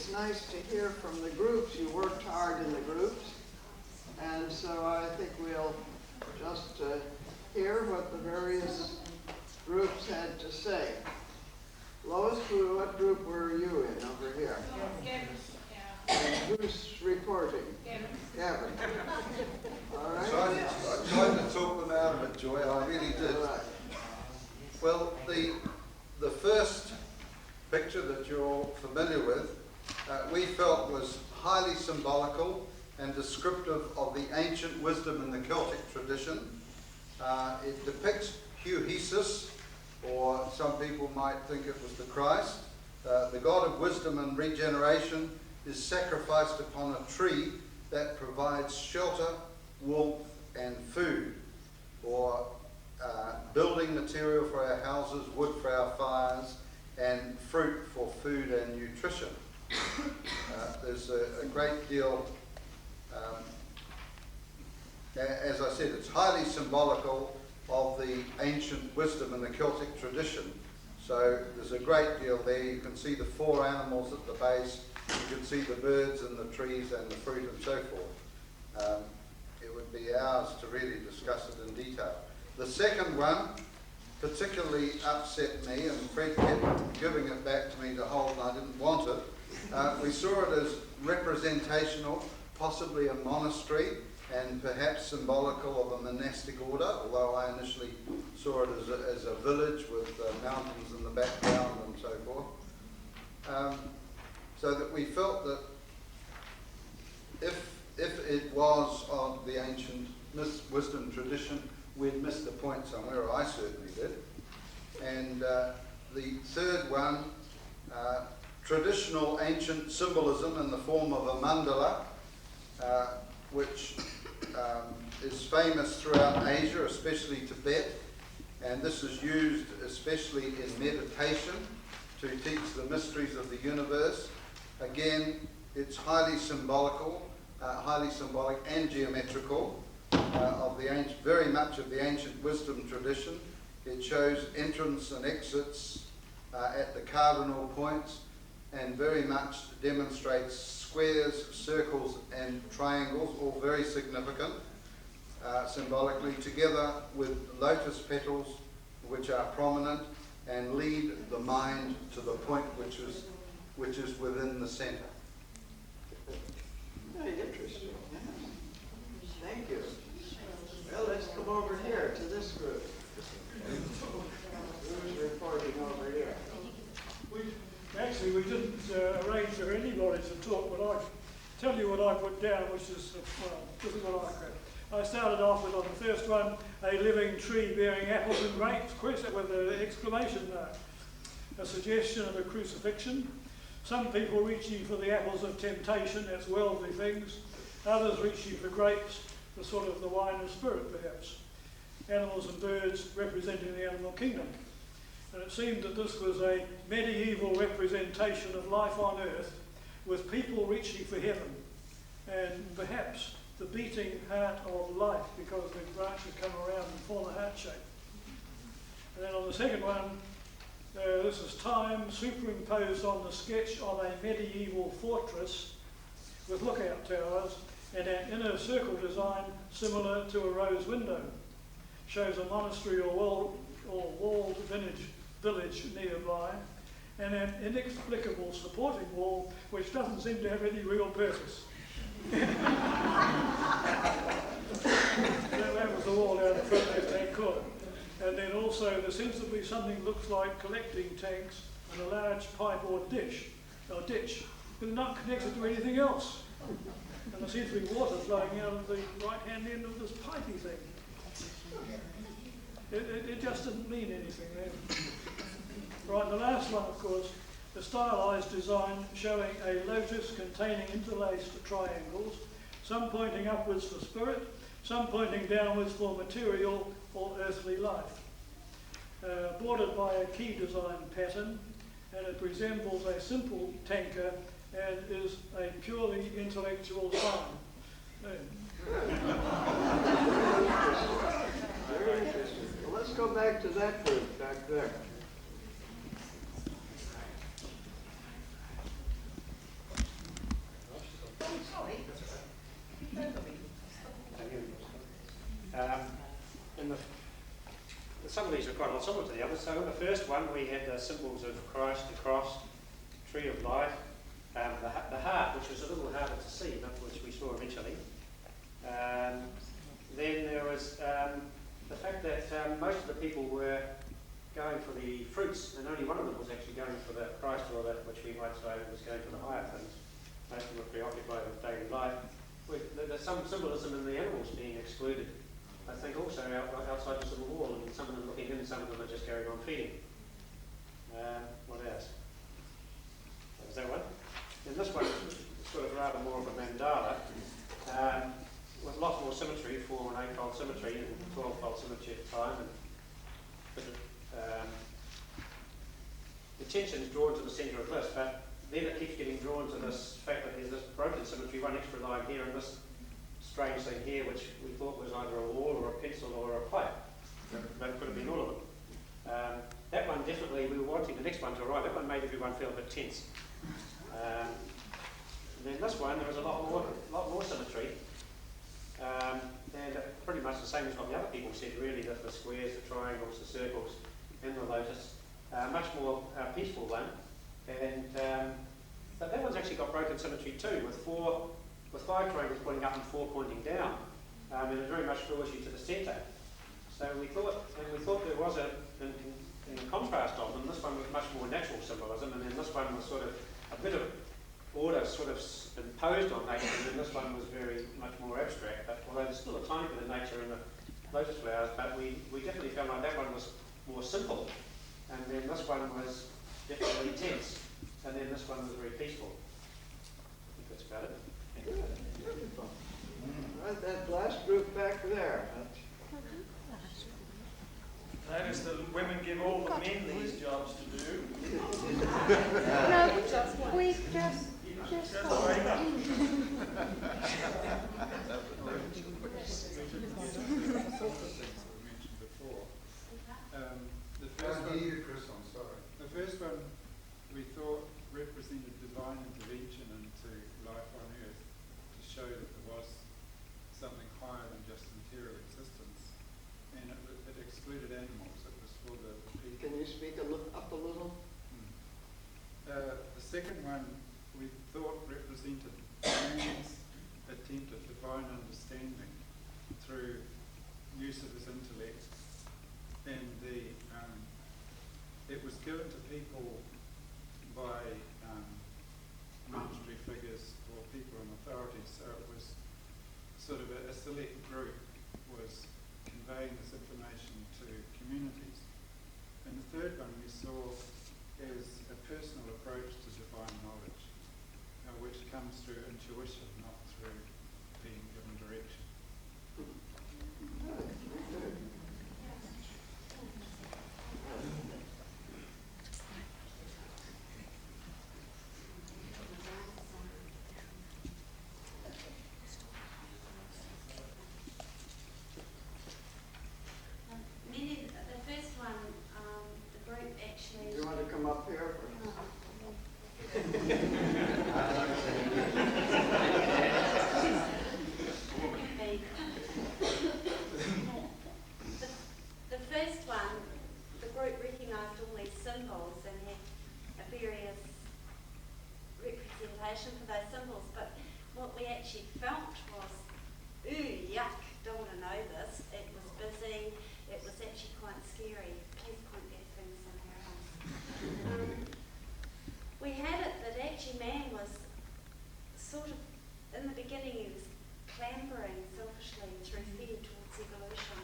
it's nice to hear from the groups. You worked hard in the groups. And so I think we'll just hear what the various groups had to say. Lois, what group were you in over here? And who's reporting? Gavin. All right. I tried to talk them out of it, Joy. I really did. All right. Well, the first picture that you're all familiar with, we felt was highly symbolical and descriptive of the ancient wisdom in the Celtic tradition. It depicts Theosophy, or some people might think it was the Christ. The God of wisdom and regeneration is sacrificed upon a tree that provides shelter, warmth, and food, or building material for our houses, wood for our fires, and fruit for food and nutrition. There's a great deal, as I said, it's highly symbolical of the ancient wisdom in the Celtic tradition. So there's a great deal there. You can see the four animals at the base. You can see the birds and the trees and the fruit and so forth. It would be ours to really discuss it in detail. The second one particularly upset me, and Fred kept giving it back to me to hold, and I didn't want it. We saw it as representational, possibly a monastery, and perhaps symbolical of a monastic order, although I initially saw it as a village with mountains in the background and so forth. So that we felt that if it was of the ancient wisdom tradition, we'd missed the point somewhere, or I certainly did. And the third one, traditional ancient symbolism in the form of a mandala, which is famous throughout Asia, especially Tibet, and this is used especially in meditation to teach the mysteries of the universe. Again, it's highly symbolic and geometrical of the ancient, very much of the ancient wisdom tradition. It shows entrance and exits at the cardinal points, and very much demonstrates squares, circles, and triangles, all very significant symbolically, together with lotus petals, which are prominent and lead the mind to the point which is within the centre. Very interesting. Thank you. Well, let's come over here to this group. Who's reporting over here? Actually, we didn't arrange for anybody to talk, but I tell you what I put down, which is, this is what I got. I started off with, on the first one, a living tree bearing apples and grapes, with an exclamation mark. A suggestion of a crucifixion. Some people reaching for the apples of temptation, that's worldly things. Others reaching for grapes, the sort of the wine of spirit, perhaps. Animals and birds representing the animal kingdom. And it seemed that this was a medieval representation of life on earth, with people reaching for heaven, and perhaps the beating heart of life, because the branches come around and form a heart shape. And then on the second one, this is time superimposed on the sketch of a medieval fortress with lookout towers and an inner circle design similar to a rose window. Shows a monastery or walled village nearby, and an inexplicable supporting wall which doesn't seem to have any real purpose. That was the wall down the front left-hand corner. And then also there seems to be something that looks like collecting tanks and a large pipe or ditch, but not connected to anything else. And there seems to be water flowing out of the right-hand end of this pipey thing. It just didn't mean anything then. Right, the last one, of course, the stylized design showing a lotus containing interlaced triangles, some pointing upwards for spirit, some pointing downwards for material or earthly life. Bordered by a key design pattern, and it resembles a simple tanker and is a purely intellectual sign. Very interesting. Well, let's go back to that group back there. quite a lot similar to the others. So in the first one we had the symbols of Christ, the cross, tree of life, the heart, which was a little harder to see, but which we saw eventually. Then there was the fact that most of the people were going for the fruits, and only one of them was actually going for the Christ, or that which we might say was going for the higher things. Most of them were preoccupied with daily life. There's some symbolism in the animals being excluded. I think also outside the civil wall, and some of them looking in, some of them are just carrying on feeding. What else? Is that one? And this one is sort of rather more of a mandala, with lots more symmetry, 4 and 8-fold symmetry, and 12-fold symmetry at the time. And the attention is drawn to the centre of this, but then it keeps getting drawn to this fact that there's this broken symmetry, one extra line here, and this strange thing here, which we thought was either a wall or a pencil or a pipe. But it could have been all of them. That one definitely, we were wanting the next one to arrive. That one made everyone feel a bit tense. And then this one, there was a lot more symmetry. And pretty much the same as what the other people said, really, that the squares, the triangles, the circles, and the lotus. Much more peaceful one. And but that one's actually got broken symmetry too, with 5 triangles pointing up and 4 pointing down. And it very much draws you to the centre. So we thought there was in contrast of them, this one was much more natural symbolism, and then this one was sort of a bit of order sort of imposed on nature, and then this one was very much more abstract. But although there's still a tiny bit of nature in the lotus flowers, but we definitely felt like that one was more simple, and then this one was definitely tense, and then this one was very peaceful. I think that's about it. Right, that last group back there. Notice that women give all the men these jobs to do. No, we just wait up. The first one we thought represented divine intervention into life on earth to show that there was something higher than just material existence, and it excluded animals. It was for the people. Can you speak up a little? The second one we thought represented man's attempt at divine understanding through use of his intellect, and it was given to people by military figures or people in authority, so it was sort of a select group was conveying this information to communities. And the third one we saw is a personal approach to divine knowledge, which comes through intuition, not through being given direction. the first one, the group actually. Do you want to come up here? The first one, the group recognised all these symbols and had a various representation for those symbols, but what we actually felt was, ooh, yuck, don't want to know this. It was busy, it was actually quite scary. Please point that thing somewhere else. We had it that actually man was sort of, in the beginning he was clambering selfishly through fear towards evolution,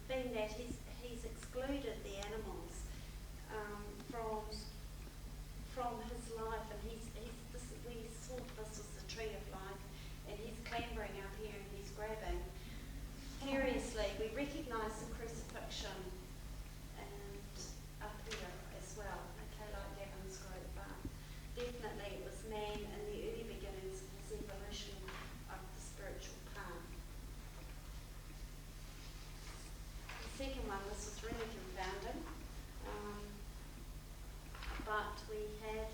being that he's excluded the animals from his life, and we thought this was the tree of life, and he's clambering up here and he's grabbing. Curiously, we recognise the crucifixion and up here as well, okay, like Gavin's group, but definitely it was man in the early beginnings of his evolution of the spiritual path. The second one, this was really confounding, but we had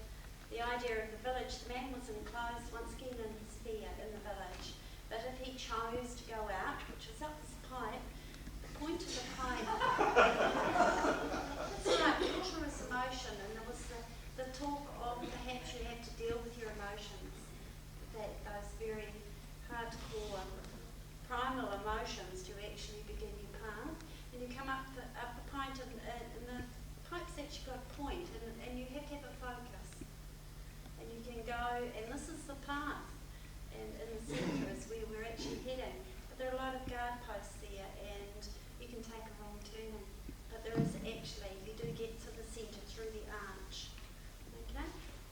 the idea of the village. The man was enclosed once again in his fear in the village, but if he chose to go out, which was up his pipe, the point of the pipe talk of perhaps you have to deal with your emotions, that those very hardcore primal emotions to actually begin your path, and you come up the point, and the pipe's actually got a point, and you have to have a focus, and you can go, and this is the path, and in the centre is where we're actually heading, but there are a lot of guard posts there, and you can take a wrong turning, but there is actually, you do get to the centre through the arch, okay,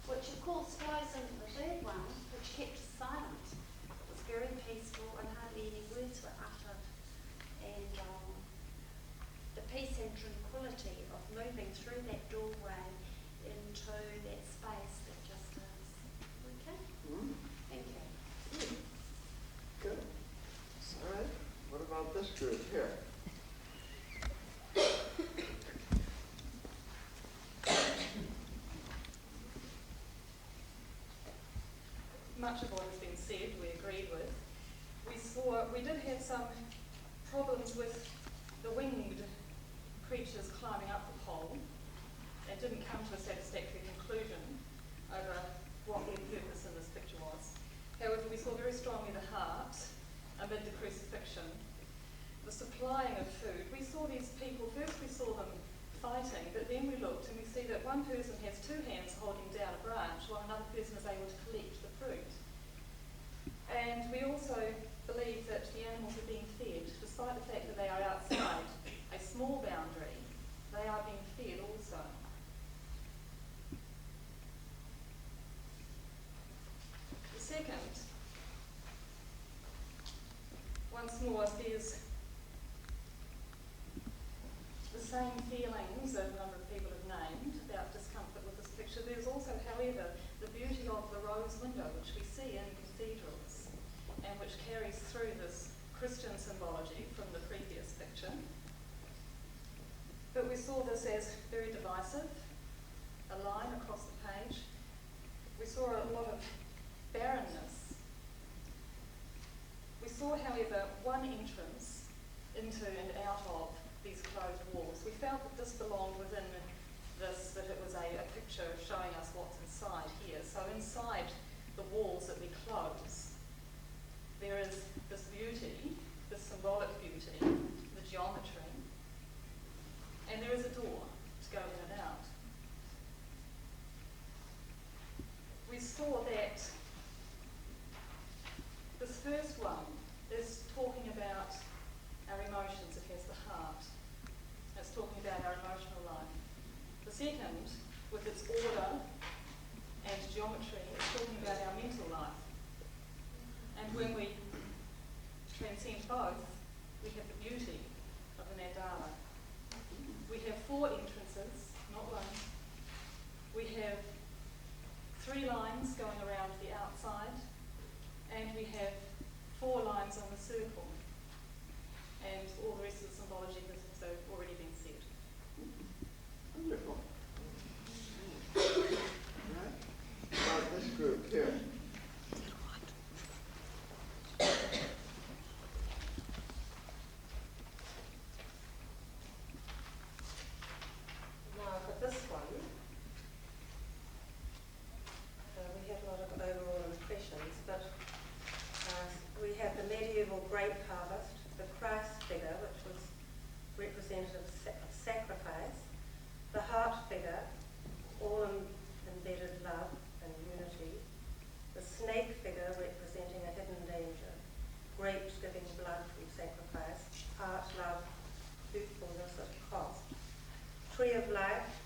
which of course flows into the third one, which kept us silent. It was very peaceful and hardly any words were uttered, and the peace and tranquility of moving through that doorway into that space that just is. Okay? Thank you. Good. All right. What about this group here? Much of what has been said we agreed with. We did have some problems with the winged creatures climbing up the pole. They didn't come to a satisfactory conclusion over what their purpose in this picture was. However, we saw very strongly the heart amid the crucifixion, the supplying of food. We saw these people, first we saw them fighting, but then we looked and we see that one person has two hands holding down a branch while another person is able to collect the fruit. And we also believe that the animals are being fed, despite the fact that they are outside a small boundary, they are being fed also. The second, once more, there's the same feelings that a number of people have named about discomfort with this picture. There's also, however, the beauty of the rose window, which we see in cathedrals, and which carries through this Christian symbology from the previous picture. But we saw this as very divisive, a line across the page. We saw a lot of barrenness. We saw, however, one entrance into and out of these closed walls. We felt that this belonged within this, that it was a picture showing us what's inside here. So inside the walls that we close, there is this beauty, this symbolic beauty, the geometry, and there is a door to go in and out. We saw that this first one is talking about our emotions. It has the heart. It's talking about our emotional life. The second, with its order and geometry, is talking about our mental life. And when we transcend both, we have the beauty of the mandala. We have 4 entrances, not one. We have 3 lines going around the outside, and we have 4 lines on the circle. And all the rest of the symbology has also already been said. Wonderful. All right. About this group here. Now for this one, we have a lot of overall impressions, but we have the medieval grape harvest, the Christ figure, which was representative of sacrifice, the heart figure, all embedded love and unity, the snake figure representing a hidden danger, grapes giving blood from sacrifice, heart, love, fruitfulness at cost, tree of life,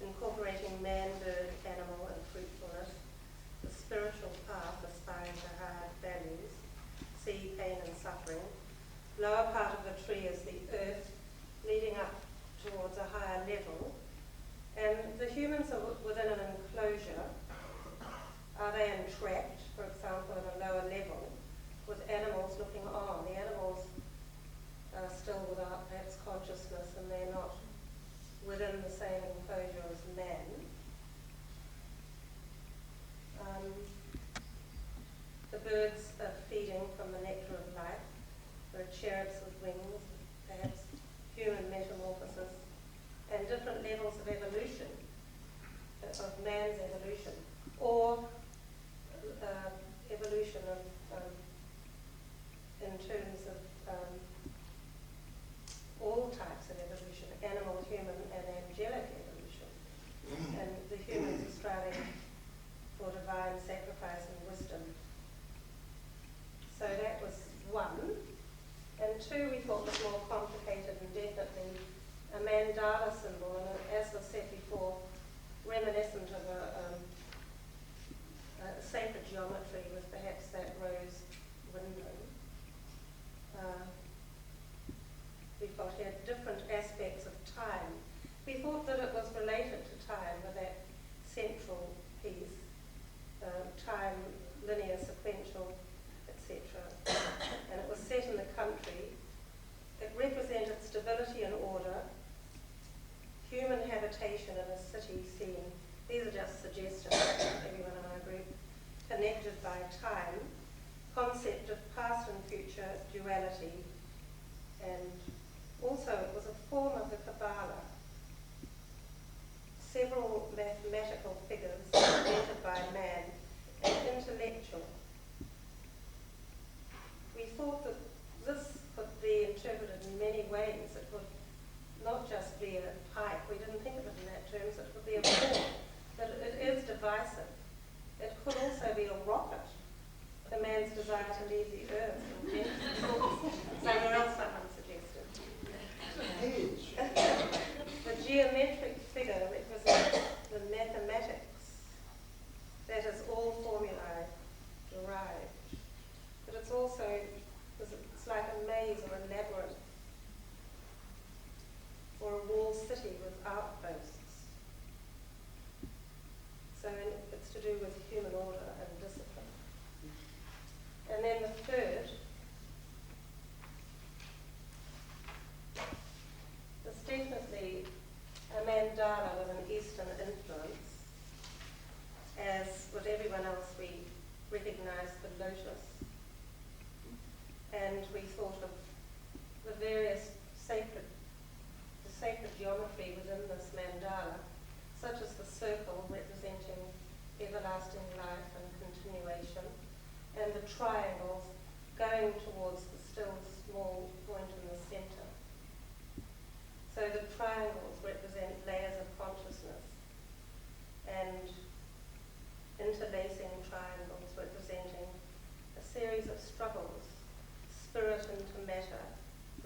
incorporating man, bird, animal and fruitfulness, the spiritual path aspiring to higher values, see pain and suffering. Lower part of the tree is the earth, leading up towards a higher level. And the humans are within an enclosure. Are they entrapped, for example, at a lower level, with animals looking on? The animals are still without perhaps consciousness, and they're not within the same enclosure as man. The birds are feeding from the nectar of life. There are cherubs with wings, perhaps human metamorphosis, and different levels of evolution. of man's evolution, or evolution in terms of all types of evolution, animal, human, and angelic evolution. And the humans are striving for divine sacrifice and wisdom. So that was one. And two, we thought was more complicated and definitely a mandala symbol, and as was said before, reminiscent of a sacred geometry with perhaps that rose window. We thought it had different aspects of time. We thought that it was related to time with that central piece, time, linear, sequential, etc. And it was set in the country. It represented stability and order, human habitation in a city scene. These are just suggestions from everyone in our group. Connected by time, concept of past and future duality, and also it was a form of the Kabbalah. Several mathematical figures invented by man and intellectual. We thought that this could be interpreted in many ways. It would not just be a pipe, we didn't think of it in that terms, it would be a form, but it is divisive. It could also be a rocket, the man's desire to leave the earth and get somewhere else someone suggested. The geometric figure represents the mathematics. That is all formulae derived. But it's also, it's like a maze or a labyrinth, or a walled city with outposts. So it's to do with human order and discipline. And then the third is definitely a mandala with an Eastern influence. As with everyone else, we recognize the lotus. And we thought of the various sacred geometry within this mandala, such as the circle representing everlasting life and continuation, and the triangles going towards the still small point in the center. So the triangles represent layers of consciousness, and interlacing triangles representing a series of struggles, spirit into matter,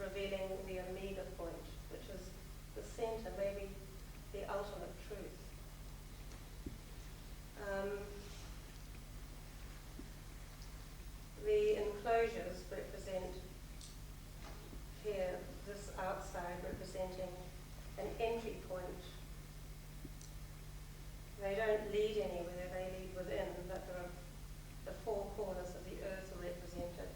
revealing the omega point, which is the center, maybe the ultimate truth. The enclosures represent here, this outside representing an entry point. They don't lead anywhere, they lead within, but the four corners of the earth are represented.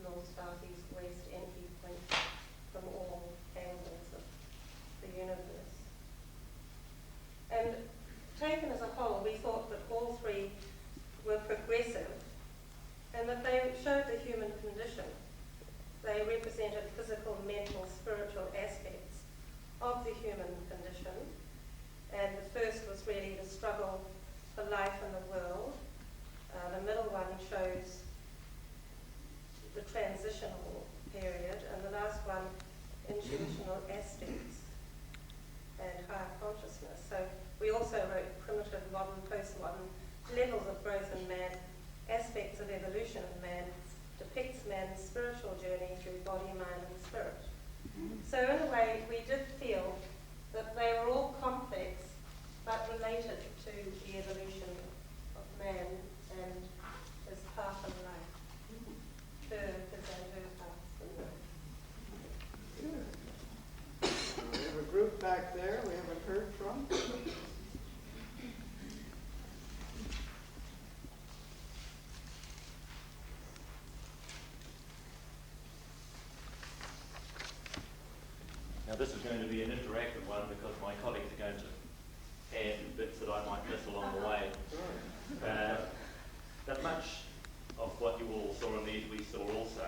North, south, east, west, entry point from all angles of the universe. And taken as a whole, we thought that all three were progressive and that they showed the human condition. They represented physical, mental, spiritual aspects of the human condition. And the first was really the struggle for life in the world. The middle one shows the transitional period, and the last one, intuitional aspects and higher consciousness. So we also wrote primitive, modern, post-modern, levels of growth in man, aspects of evolution of man, depicts man's spiritual journey through body, mind, and spirit. So in a way, we did feel that they were all complex, but related to the evolution of man and his path in life. His and her path in life. We have a group back there we haven't heard from. Now this is going to be an interactive one because my colleagues are going to add bits that I might miss along the way. But much of what you all saw in these we saw also.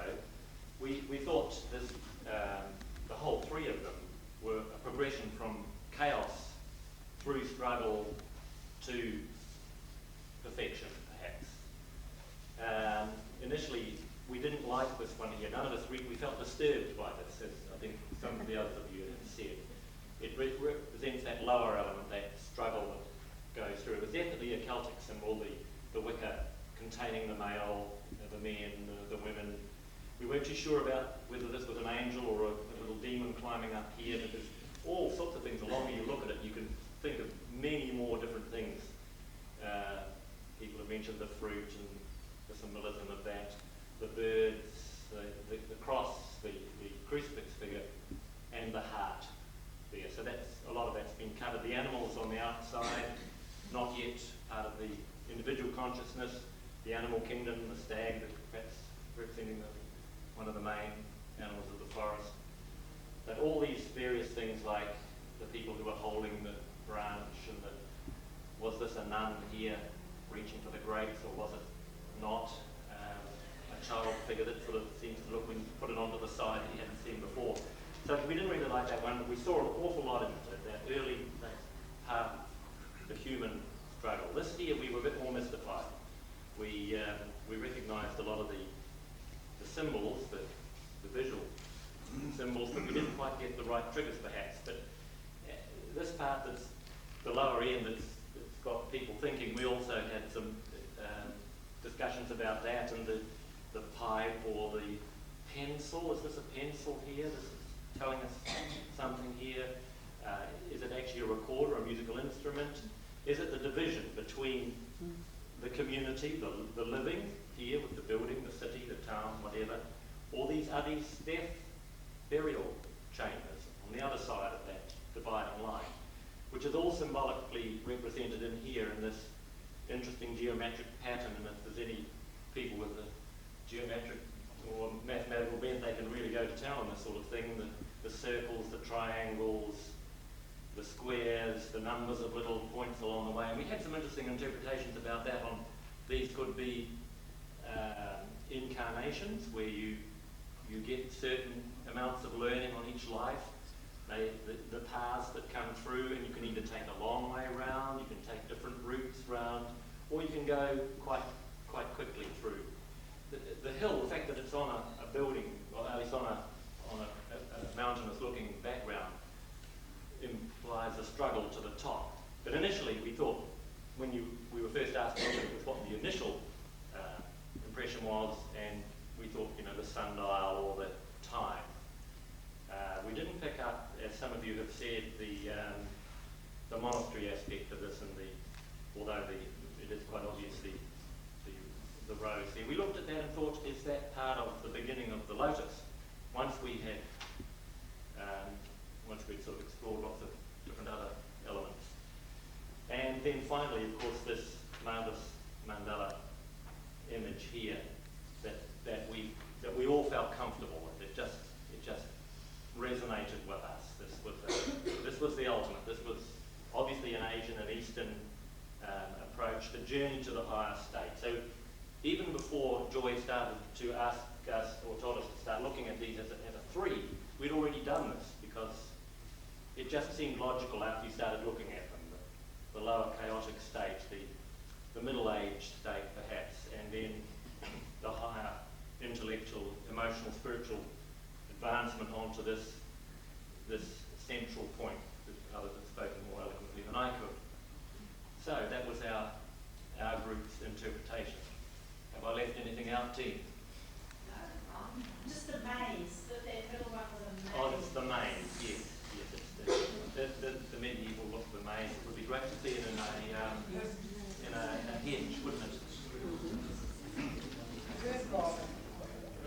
We thought this, the whole three of them were a progression from chaos through to perfection, perhaps. Initially, we didn't like this one here. None of us, we felt disturbed by this, as I think some of the others of you have said. It represents that lower element, that struggle that goes through. It was definitely a Celtic symbol, the wicker containing the male, the men, the women. We weren't too sure about whether this was an angel or a little demon climbing up here, because all sorts of things, the longer you look at it, you can think of many more different things. People have mentioned the fruit and the symbolism of that, the birds, the cross, the crucifix figure, and the heart there. So a lot of that's been covered. The animals on the outside, not yet part of the individual consciousness. The animal kingdom, the stag, perhaps representing one of the main animals of the forest. But all these various things, like the people who are holding the branch, and was this a nun here reaching for the grapes, or was it not? A child figure that sort of seems to look, when you put it onto the side, that you hadn't seen before. So we didn't really like that one, but we saw an awful lot of that early part, the human struggle. This year we were a bit more mystified. We recognised a lot of the symbols, the visual symbols, but we didn't quite get the right triggers perhaps. But this part that's the lower end, that's got people thinking. We also had some discussions about that, and the pipe or the pencil. Is this a pencil here? This is telling us something here. Is it actually a recorder, a musical instrument? Is it the division between the community, the living here with the building, the city, the town, whatever, or are these death burial chambers on the other side of that dividing line, which is all symbolically represented in here in this interesting geometric pattern. And if there's any people with a geometric or mathematical bent, they can really go to town on this sort of thing. The circles, the triangles, the squares, the numbers of little points along the way. And we had some interesting interpretations about that. These could be incarnations, where you get certain amounts of learning on each life. The paths that come through, and you can either take a long way round, you can take different routes round, or you can go quite quickly through. The hill, the fact that it's on a building, or at least on a mountainous looking background, implies a struggle to the top. But initially we thought, when we were first asked with what the initial impression was, and we thought, the sundial or the time. We didn't pick up, as some of you have said, the monastery aspect of this, and although it is quite obviously the rose there. We looked at that and thought, is that part of the beginning of the lotus? Once we'd sort of explored lots of different other elements. And then finally, of course, this mandala image here that we all felt comfortable with. It just resonated with us. This was the ultimate. This was obviously an Asian and Eastern approach, the journey to the higher state. So even before Joy started to ask us, or told us to start looking at these as a three, we'd already done this, because it just seemed logical after you started looking at them. The lower chaotic state, the middle-aged state perhaps, and then the higher intellectual, emotional, spiritual advancement onto this central point that others have spoken more eloquently than I could. So that was our group's interpretation. Have I left anything out, team? No, just the maze, that middle one was a maze. Oh, it's the maze, yes. It's the medieval look of the maze. It would be great to see it in a hedge, wouldn't it?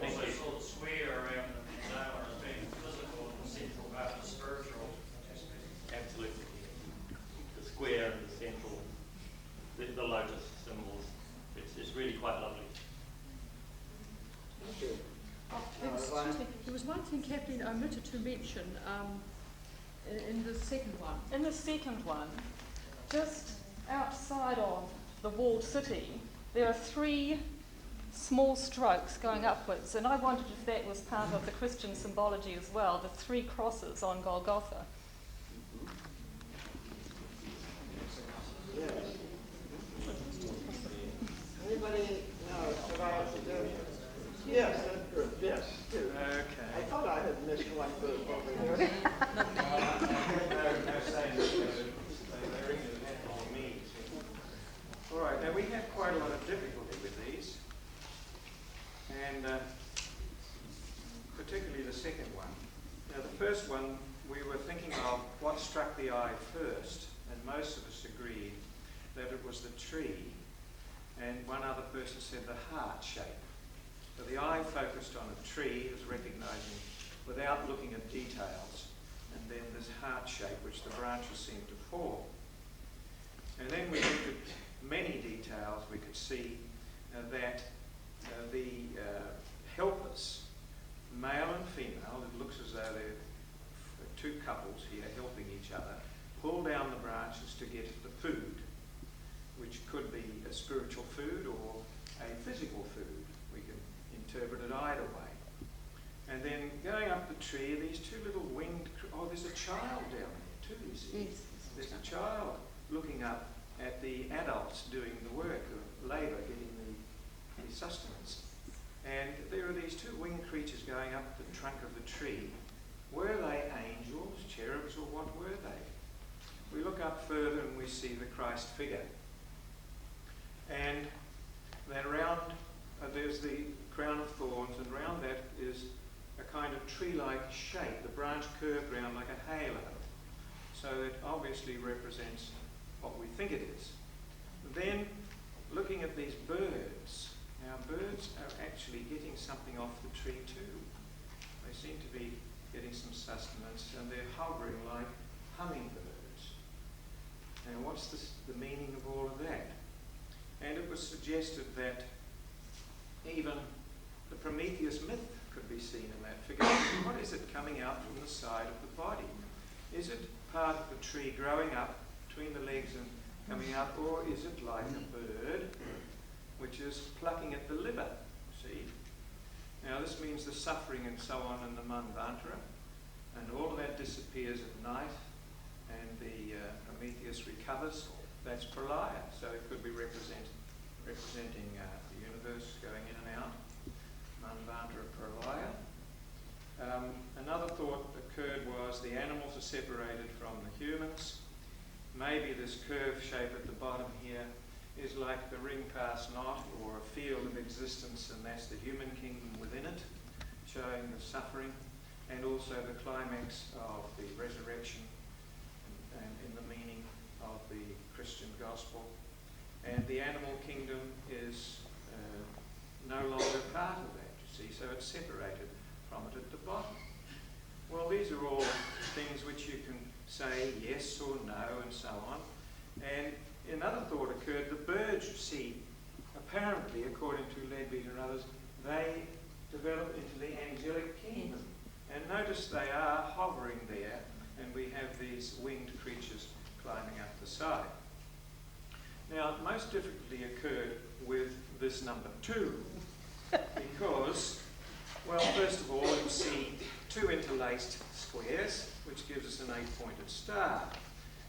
Also saw the square around the tower as being physical and the central part of spiritual. Absolutely. The square and the central, the lotus symbols. It's really quite lovely. There was one thing Kathleen omitted to mention in the second one. In the second one, just outside of the walled city, there are 3 small strokes going upwards, and I wondered if that was part of the Christian symbology as well, the 3 crosses on Golgotha. Yes. Now we had quite a lot of difficulty with these, and particularly the second one. Now the first one, we were thinking of what struck the eye first, and most of us agreed that it was the tree, and one other person said the heart shape. So the eye focused on a tree, as recognizing without looking at details, and then this heart shape which the branches seemed to form. And then we looked at many details. We could see that the helpers, male and female, it looks as though they're two couples here helping each other, pull down the branches to get at the food, which could be a spiritual food or a physical food. We can interpret it either way. And then going up the tree, these two little winged, oh, there's a child down there too, you see. Yes. There's a child looking up at the adults doing the work of labour, getting the sustenance. And there are these two winged creatures going up the trunk of the tree. Were they angels, cherubs, or what were they? We look up further and we see the Christ figure. And then around, there's the crown of thorns, and around that is a kind of tree-like shape, the branch curved round like a halo. So it obviously represents what we think it is. Then, looking at these birds, now birds are actually getting something off the tree too. They seem to be getting some sustenance, and they're hovering like hummingbirds. Now what's the meaning of all of that? And it was suggested that even the Prometheus myth could be seen in that figure. What is it coming out from the side of the body? Is it part of the tree growing up between the legs and coming out, or is it like a bird which is plucking at the liver? See? Now this means the suffering and so on in the Manvantara, and all of that disappears at night, and the Prometheus recovers. That's Pralaya, so it could be representing the universe going in and out. Manvantara, Pralaya. Another thought occurred was the animals are separated from the humans. Maybe this curved shape at the bottom here is like the ring past not, or a field of existence, and that's the human kingdom within it, showing the suffering, and also the climax of the resurrection and in the meaning of the Christian gospel. And the animal kingdom is no longer part of that, you see, so it's separated from it at the bottom. Well, these are all things which you can say yes or no and so on. And another thought occurred, the birds, you see, apparently, according to Leadbeater and others, they develop into the angelic kingdom. And notice they are hovering there, and we have these winged creatures climbing up the side. Now, most difficulty occurred with this number 2, because, well, first of all, you see 2 interlaced squares, which gives us an 8-pointed star.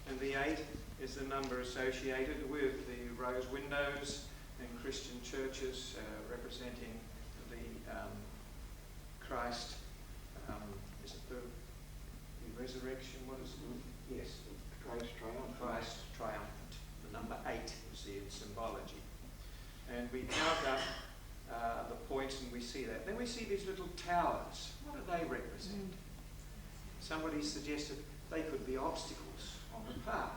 And the 8 is the number associated with the rose windows in Christian churches, representing the Christ. Is it the resurrection? What is it? Yes. Christ triumphant. Christ triumphant. The number 8 is the symbology. And we count up the points and we see that. Then we see these little towers. What do they represent? Somebody suggested they could be obstacles on the path.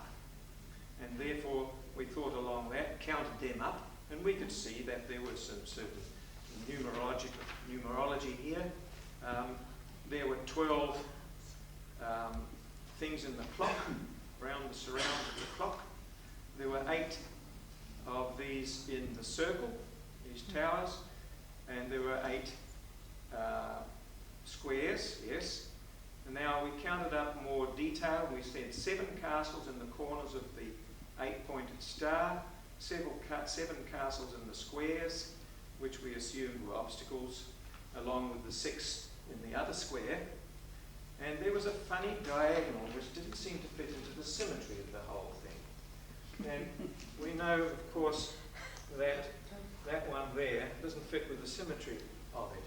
And therefore we thought along that, counted them up, and we could see that there was some certain numerology here. There were 12 things in the clock, around the surrounds of the clock. There were 8 of these in the circle, these towers, and there were 8 squares, yes. And now we counted up more detail. We said 7 castles in the corners of the 8-pointed star, 7 castles in the squares, which we assumed were obstacles, along with the 6 in the other square. And there was a funny diagonal which didn't seem to fit into the symmetry of the whole thing. And we know, of course, that that one there doesn't fit with the symmetry of it.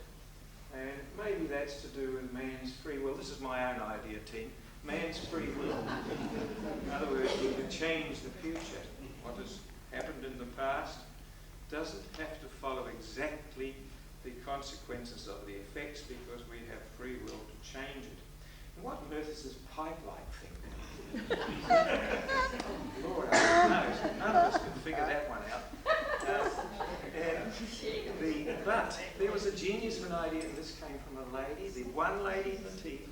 And maybe that's to do with man's free will. This is my own idea, team. Man's free will. In other words, we can change the future. What has happened in the past consequences of the effects because we have free will to change it. And what on earth is this pipe-like thing? Lord, none of us could figure that one out. But there was a genius of an idea, and this came from a lady, the one lady in the team,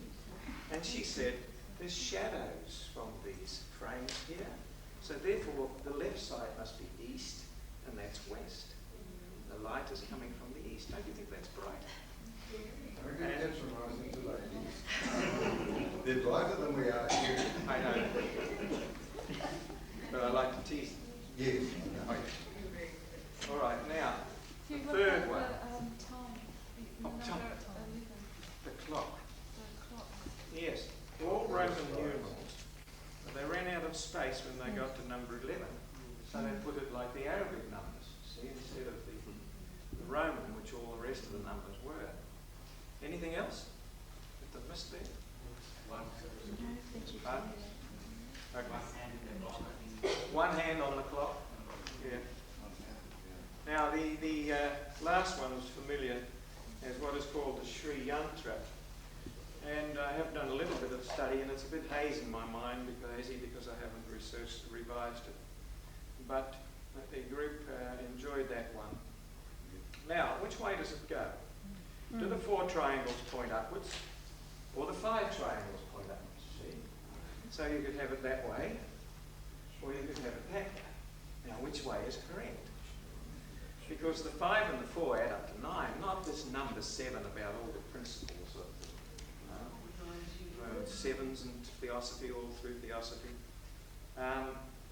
and she said, there's shadows from these frames here, so therefore the left side must be east, and that's west. The light is coming from the east. Don't you think that's bright? Don't get patronising to ladies. They're brighter than we are here. I know. But I like to tease them. Yes. All right, now, the third one. Time. The clock. Yes, all Roman numerals, but they ran out of space when they got to number 11, so they put it like the Arabic numbers, see, instead of the Roman, which all the rest of the numbers were. Anything else that they've missed there? Pardon? Okay. One hand on the clock. Yeah. Now the last one is familiar as what is called the Sri Yantra. And I have done a little bit of study, and it's a bit hazy in my mind because I haven't revised it. But the group enjoyed that one. Now, which way does it go? Do the 4 triangles point upwards, or the 5 triangles point upwards? See? So you could have it that way, or you could have it that way. Now, which way is correct? Because the 5 and the 4 add up to 9, not this number 7 about all the principles of sevens and Theosophy, all through Theosophy.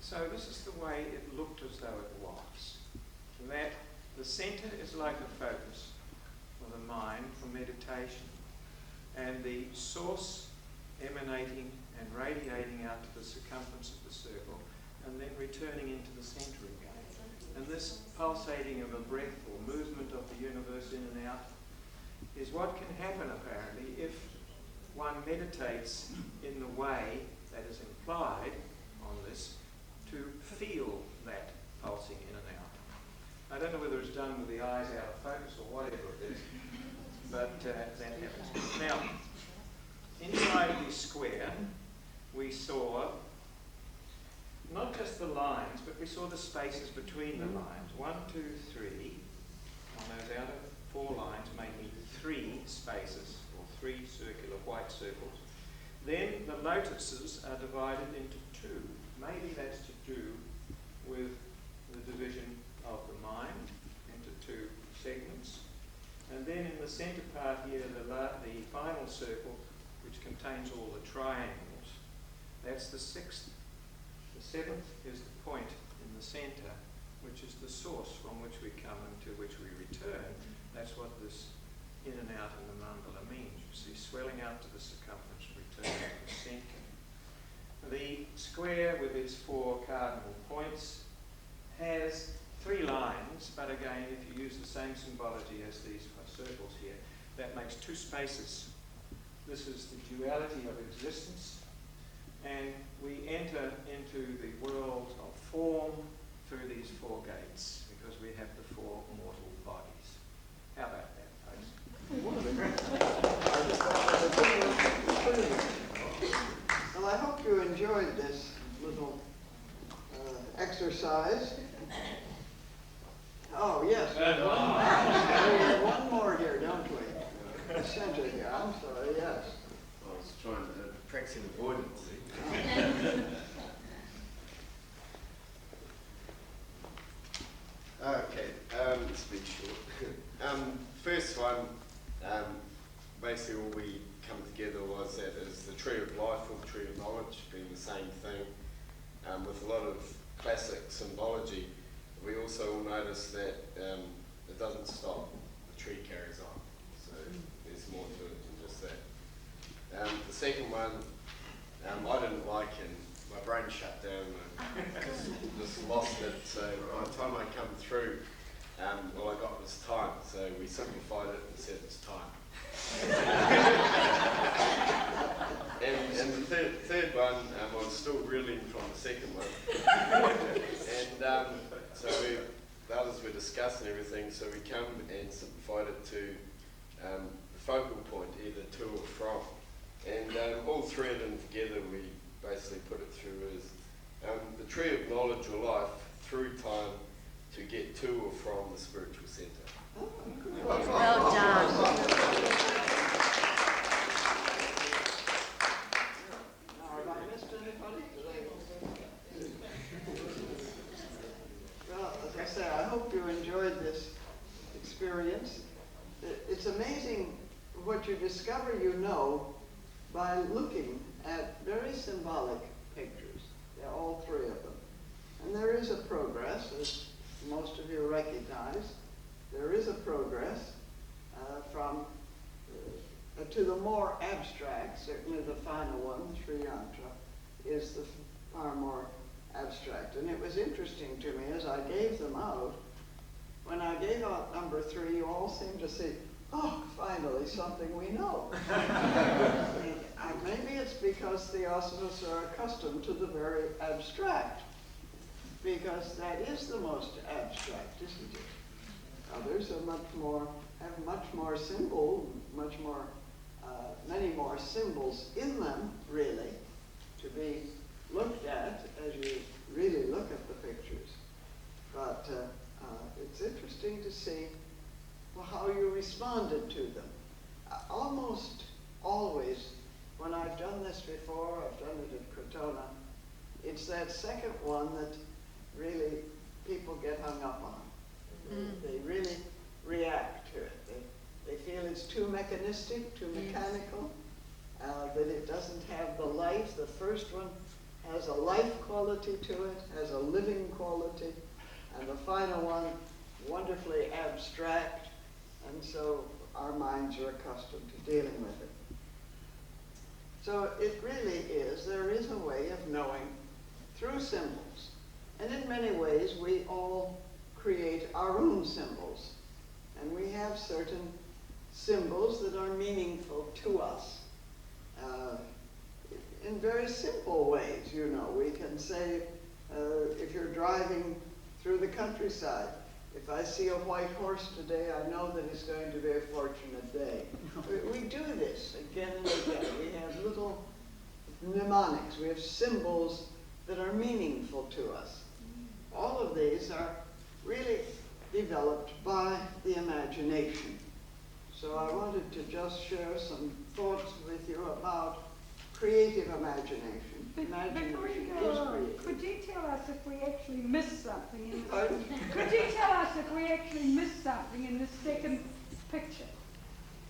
So this is the way it looked as though it was. That the centre is like a focus of the mind for meditation, and the source emanating and radiating out to the circumference of the circle, and then returning into the centre again. And this pulsating of a breath or movement of the universe in and out is what can happen apparently if one meditates in the way that is implied on this to feel that pulsing in and out. I don't know whether it's done with the eyes out of focus or whatever it is, but that happens. Now, inside the square, we saw not just the lines, but we saw the spaces between the lines. 1, 2, 3, on those out of 4 lines, making 3 spaces, or 3 circular white circles. Then the lotuses are divided into 2. Maybe that's to do with the division of the mind into 2 segments. And then in the centre part here, the final circle, which contains all the triangles, that's the 6th. The 7th is the point in the centre, which is the source from which we come and to which we return. That's what this in and out in the mandala means. You see, swelling out to the circumference, returning to the centre. The square with its 4 cardinal points has 3 lines, but again, if you use the same symbology as these circles here, that makes 2 spaces. This is the duality of existence, and we enter into the world of form through these 4 gates, because we have the 4 mortal bodies. How about that, folks? Well, I hope you enjoyed this little exercise. Oh, yes. We have one more here, don't we? The center here. I'm sorry, yes. I was trying to practice avoidance. Okay, it's a bit short. First one, basically all we come together was that is the tree of life or the tree of knowledge being the same thing. With a lot of classic symbology, we also all notice that it doesn't stop, the tree carries on. So there's more to it than just that. The second one, I didn't like, and my brain shut down and just lost it. So by the time I come through, all I got was time. So we simplified it and said it's time. and the third one, I was still reeling from the second one. And so the others were discussing everything, so we come and simplified it to the focal point, either to or from. And all three of them together, we basically put it through as the tree of knowledge or life through time to get to or from the spiritual centre. Well done. Now, have I missed anybody? Well, as I say, I hope you enjoyed this experience. It's amazing what you discover you know by looking at very symbolic pictures. There are all three of them. And there is a progress, as most of you recognize. There is a progress from to the more abstract. Certainly the final one, Sri Yantra, is the far more abstract. And it was interesting to me as I gave them out. When I gave out number 3, you all seemed to say, "Oh, finally something we know." Maybe it's because Theosophists are accustomed to the very abstract, because that is the most abstract, isn't it? Others are have much more symbol, many more symbols in them, really, to be looked at as you really look at the pictures. But it's interesting to see how you responded to them. Almost always, when I've done this before, I've done it at Crotona, it's that second one that really people get hung up on. They really react to it. They feel it's too mechanistic, too mechanical, that it doesn't have the life. The first one has a life quality to it, has a living quality, and the final one, wonderfully abstract, and so our minds are accustomed to dealing with it. So it really is, there is a way of knowing through symbols. And in many ways, we all create our own symbols. And we have certain symbols that are meaningful to us. In very simple ways, you know, we can say, if you're driving through the countryside, if I see a white horse today, I know that it's going to be a fortunate day. We do this again and again. We have little mnemonics. We have symbols that are meaningful to us. All of these are really developed by the imagination. So I wanted to just share some thoughts with you about creative imagination. Before you Imagination go is on, creative. could you tell us if we actually missed something in Pardon? Could you tell us if we actually missed something in the second picture?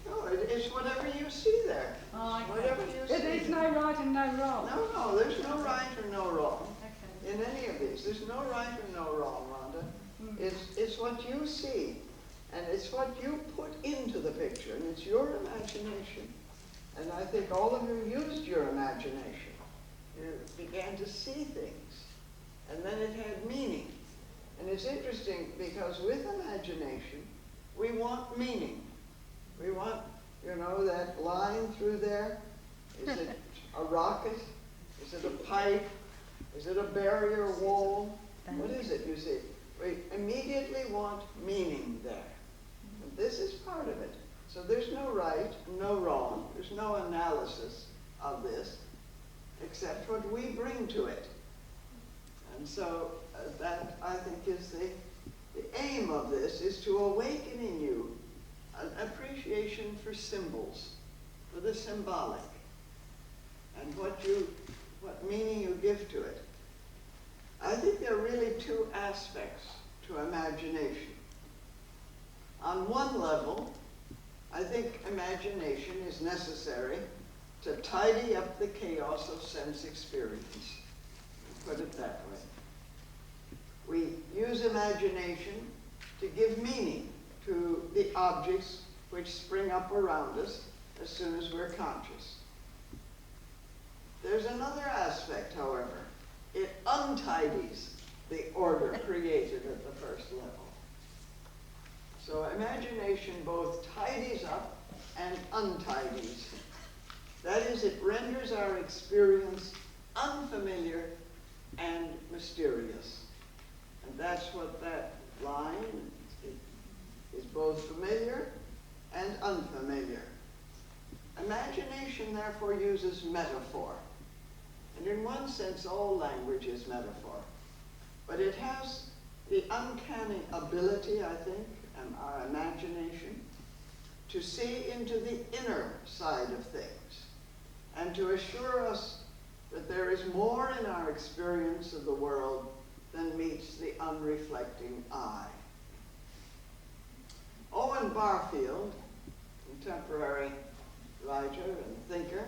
No, it's whatever you see there. Oh, okay. Whatever you see. There's no right and no wrong. No, there's no right or no wrong Okay. in any of these. There's no right or no wrong, Rhonda. It's what you see, and it's what you put into the picture, and it's your imagination. And I think all of you used your imagination. You began to see things, and then it had meaning. And it's interesting because with imagination, we want meaning. We want, you know, that line through there. Is it a rocket? Is it a pipe? Is it a barrier wall? What is it, you see? We immediately want meaning there. And this is part of it. So there's no right, no wrong. There's no analysis of this, except what we bring to it. And so that, I think, is the aim of this, is to awaken in you an appreciation for symbols, for the symbolic, and what meaning you give to it. I think there are really two aspects to imagination. On one level, I think imagination is necessary to tidy up the chaos of sense experience. Put it that way. We use imagination to give meaning to the objects which spring up around us as soon as we're conscious. There's another aspect, however. It untidies the order created at the first level. So imagination both tidies up and untidies. That is, it renders our experience unfamiliar and mysterious. And that's what that line is both familiar and unfamiliar. Imagination, therefore, uses metaphor. And in one sense, all language is metaphor. But it has the uncanny ability, I think, and our imagination, to see into the inner side of things and to assure us that there is more in our experience of the world than meets the unreflecting eye. Owen Barfield, contemporary writer and thinker,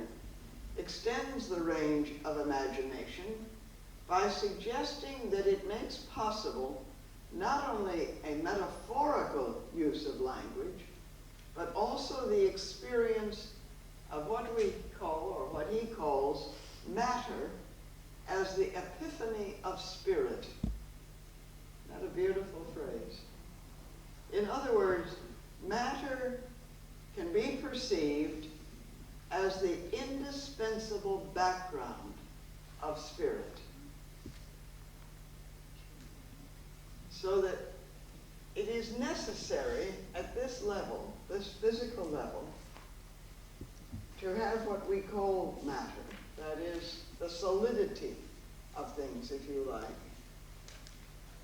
extends the range of imagination by suggesting that it makes possible not only a metaphorical use of language, but also the experience of what we call, or what he calls, matter as the epiphany of spirit. Isn't that a beautiful phrase? In other words, matter can be perceived as the indispensable background of spirit. So that it is necessary at this level, this physical level, to have what we call matter, that is, the solidity of things, if you like,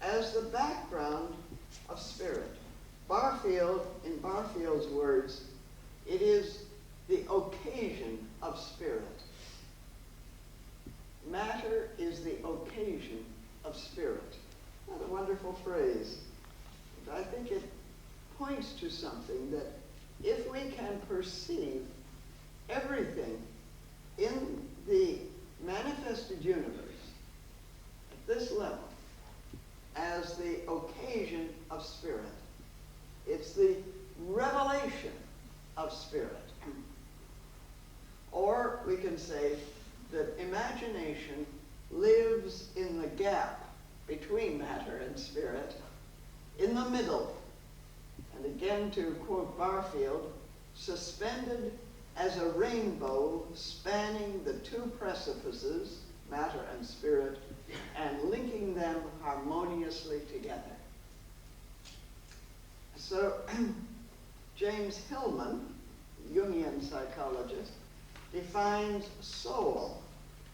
as the background of spirit. Barfield, in Barfield's words, it is the occasion of spirit. Matter is the occasion of spirit. What a wonderful phrase. And I think it points to something that if we can perceive everything in the manifested universe at this level as the occasion of spirit, it's the revelation of spirit. Or we can say that imagination lives in the gap between matter and spirit, in the middle. And again, to quote Barfield, suspended as a rainbow spanning the two precipices, matter and spirit, and linking them harmoniously together. So, James Hillman, Jungian psychologist, defines soul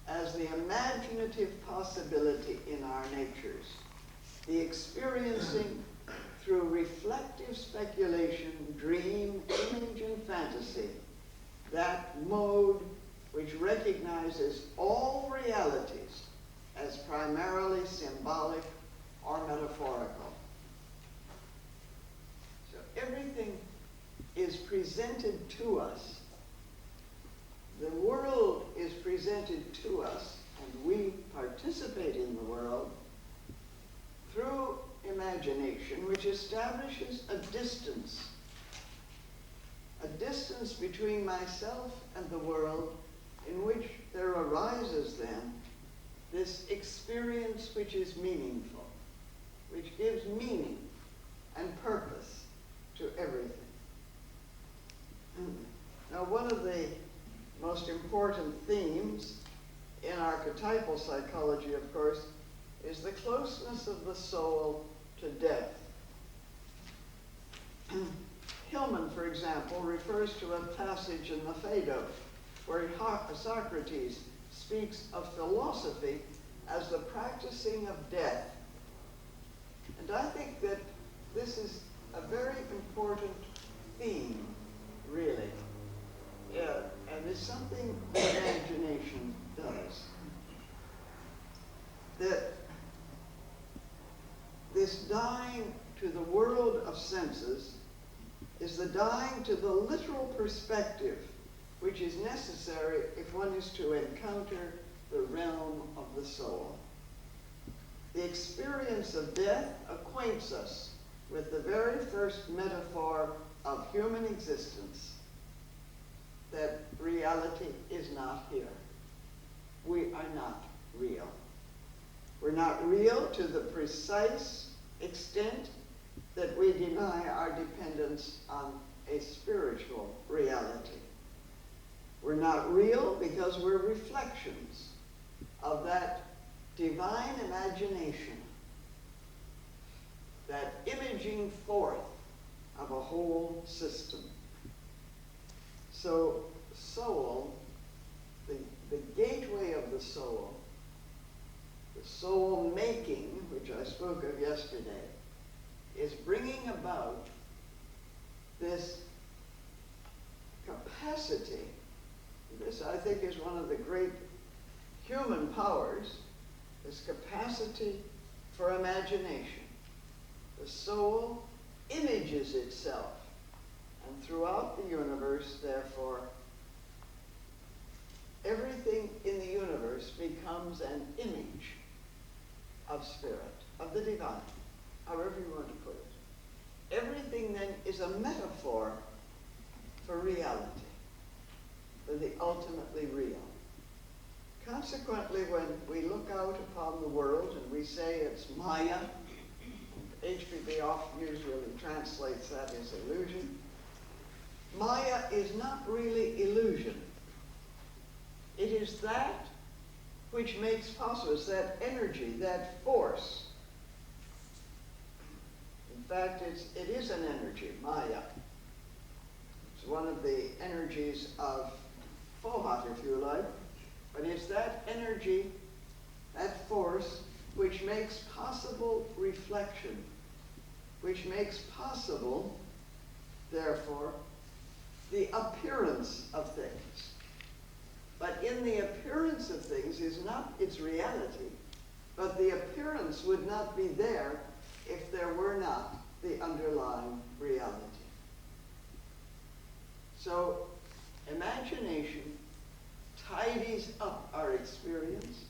as the imaginative possibility in our natures, the experiencing through reflective speculation, dream, image, and fantasy, that mode which recognizes all realities as primarily symbolic or metaphorical. So everything is presented to us. The world is presented to us, and we participate in the world through imagination, which establishes a distance between myself and the world, in which there arises then this experience which is meaningful, which gives meaning and purpose to everything. Now, one of the most important themes in archetypal psychology, of course, is the closeness of the soul to death. Hillman, for example, refers to a passage in the Phaedo where Socrates speaks of philosophy as the practicing of death. And I think that this is a very important theme, really. And it's something that imagination does. That this dying to the world of senses is the dying to the literal perspective which is necessary if one is to encounter the realm of the soul. The experience of death acquaints us with the very first metaphor of human existence, that reality is not here. We are not real. We're not real to the precise extent that we deny our dependence on a spiritual reality. We're not real because we're reflections of that divine imagination that imaging forth of a whole system. So soul, the gateway of the soul making, which I spoke of yesterday, is bringing about this capacity. This, I think, is one of the great human powers, this capacity for imagination. The soul images itself, and throughout the universe, therefore, everything in the universe becomes an image of spirit, of the divine, however you want to put it. Everything then is a metaphor for reality, for the ultimately real. Consequently, when we look out upon the world and we say it's Maya, HPB often usually translates that as illusion, Maya is not really illusion. It is that which makes possible, it's that energy, that force. In fact, it is an energy, Maya. It's one of the energies of Fohat, if you like. But it's that energy, that force, which makes possible reflection, which makes possible, therefore, the appearance of things. But in the appearance of things is not its reality, but the appearance would not be there if there were not the underlying reality. So, imagination tidies up our experience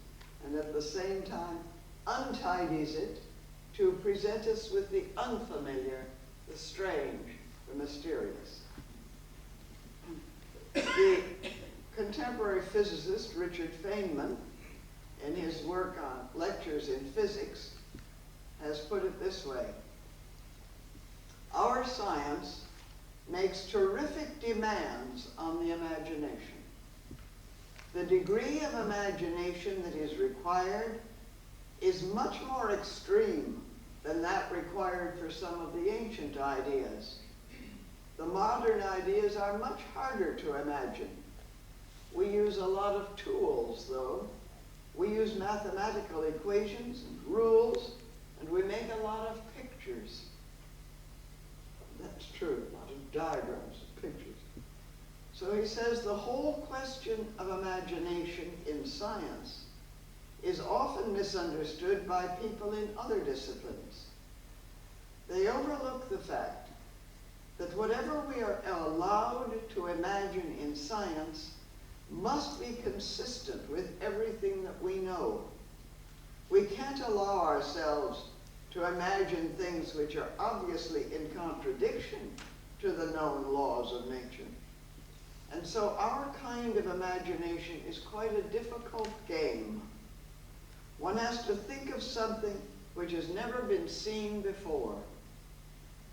and at the same time untidies it to present us with the unfamiliar, the strange, the mysterious. The contemporary physicist Richard Feynman, in his work on lectures in physics, has put it this way: our science makes terrific demands on the imagination. The degree of imagination that is required is much more extreme than that required for some of the ancient ideas. The modern ideas are much harder to imagine. We use a lot of tools, though. We use mathematical equations and rules, and we make a lot of pictures. That's true, a lot of diagrams and pictures. So he says the whole question of imagination in science is often misunderstood by people in other disciplines. They overlook the fact that whatever we are allowed to imagine in science must be consistent with everything that we know. We can't allow ourselves to imagine things which are obviously in contradiction to the known laws of nature. And so our kind of imagination is quite a difficult game. One has to think of something which has never been seen before.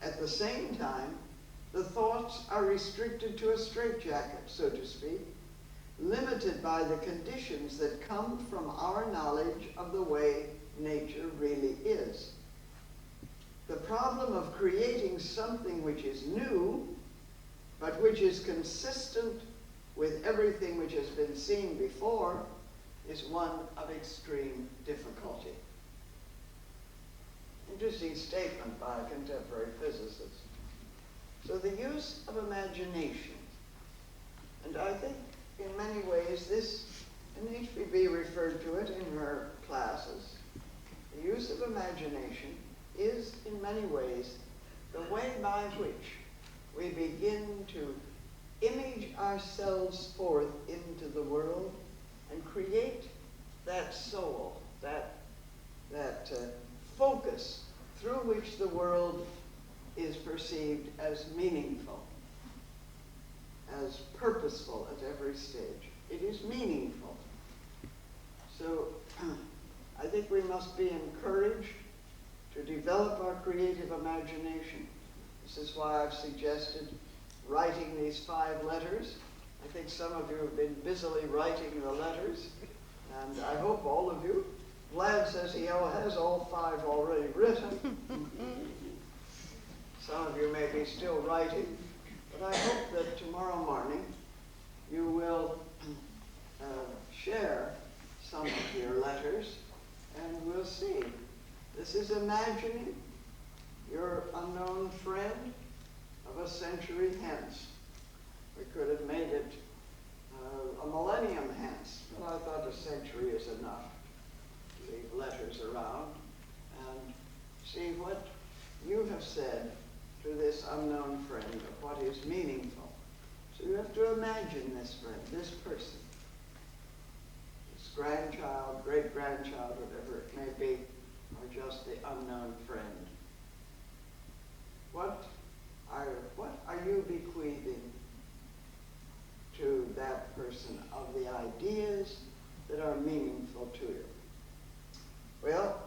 At the same time, the thoughts are restricted to a straitjacket, so to speak, limited by the conditions that come from our knowledge of the way nature really is. The problem of creating something which is new, but which is consistent with everything which has been seen before, is one of extreme difficulty. Interesting statement by a contemporary physicist. So the use of imagination, and I think in many ways this, and HPB referred to it in her classes, the use of imagination is in many ways the way by which we begin to image ourselves forth into the world and create that soul, that focus through which the world is perceived as meaningful, as purposeful at every stage. It is meaningful. So I think we must be encouraged to develop our creative imagination. This is why I've suggested writing these 5 letters. I think some of you have been busily writing the letters, and I hope all of you. Vlad says he has all 5 already written. still writing, but I hope that tomorrow morning you will share some of your letters, and we'll see. This is imagining your unknown friend of a century hence. We could have made it a millennium hence, but I thought a century is enough. Leave letters around and see what you have said to this unknown friend of what is meaningful. So you have to imagine this friend, this person, this grandchild, great-grandchild, whatever it may be, or just the unknown friend. What are you bequeathing to that person of the ideas that are meaningful to you? Well,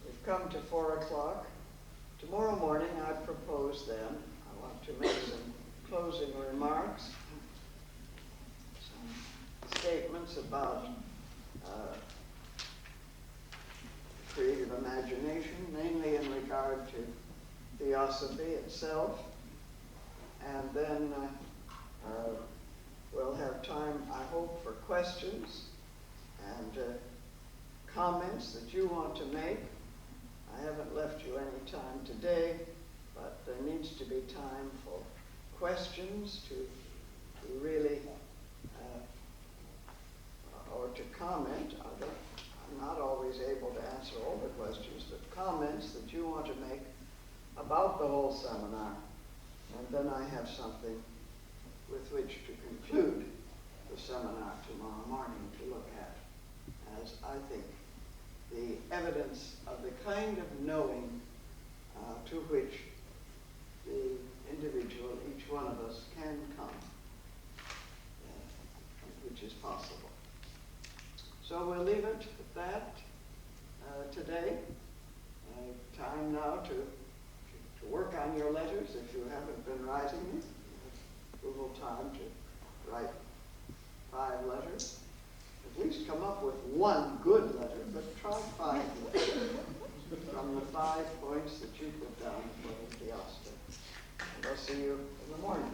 we've come to 4 o'clock. Tomorrow morning I propose then, I want to make some closing remarks, some statements about creative imagination, mainly in regard to Theosophy itself, and then we'll have time, I hope, for questions and comments that you want to make. I haven't left you any time today, but there needs to be time for questions to really, or to comment. I'm not always able to answer all the questions, but comments that you want to make about the whole seminar. And then I have something with which to conclude the seminar tomorrow morning to look at as, I think, the evidence of the kind of knowing to which the individual, each one of us, can come, which is possible. So we'll leave it at that today. Time now to work on your letters if you haven't been writing them. Google time to write 5 letters. At least come up with 1 good letter, but try 5 letters from the 5 points that you put down for the Theosophy. And I'll see you in the morning.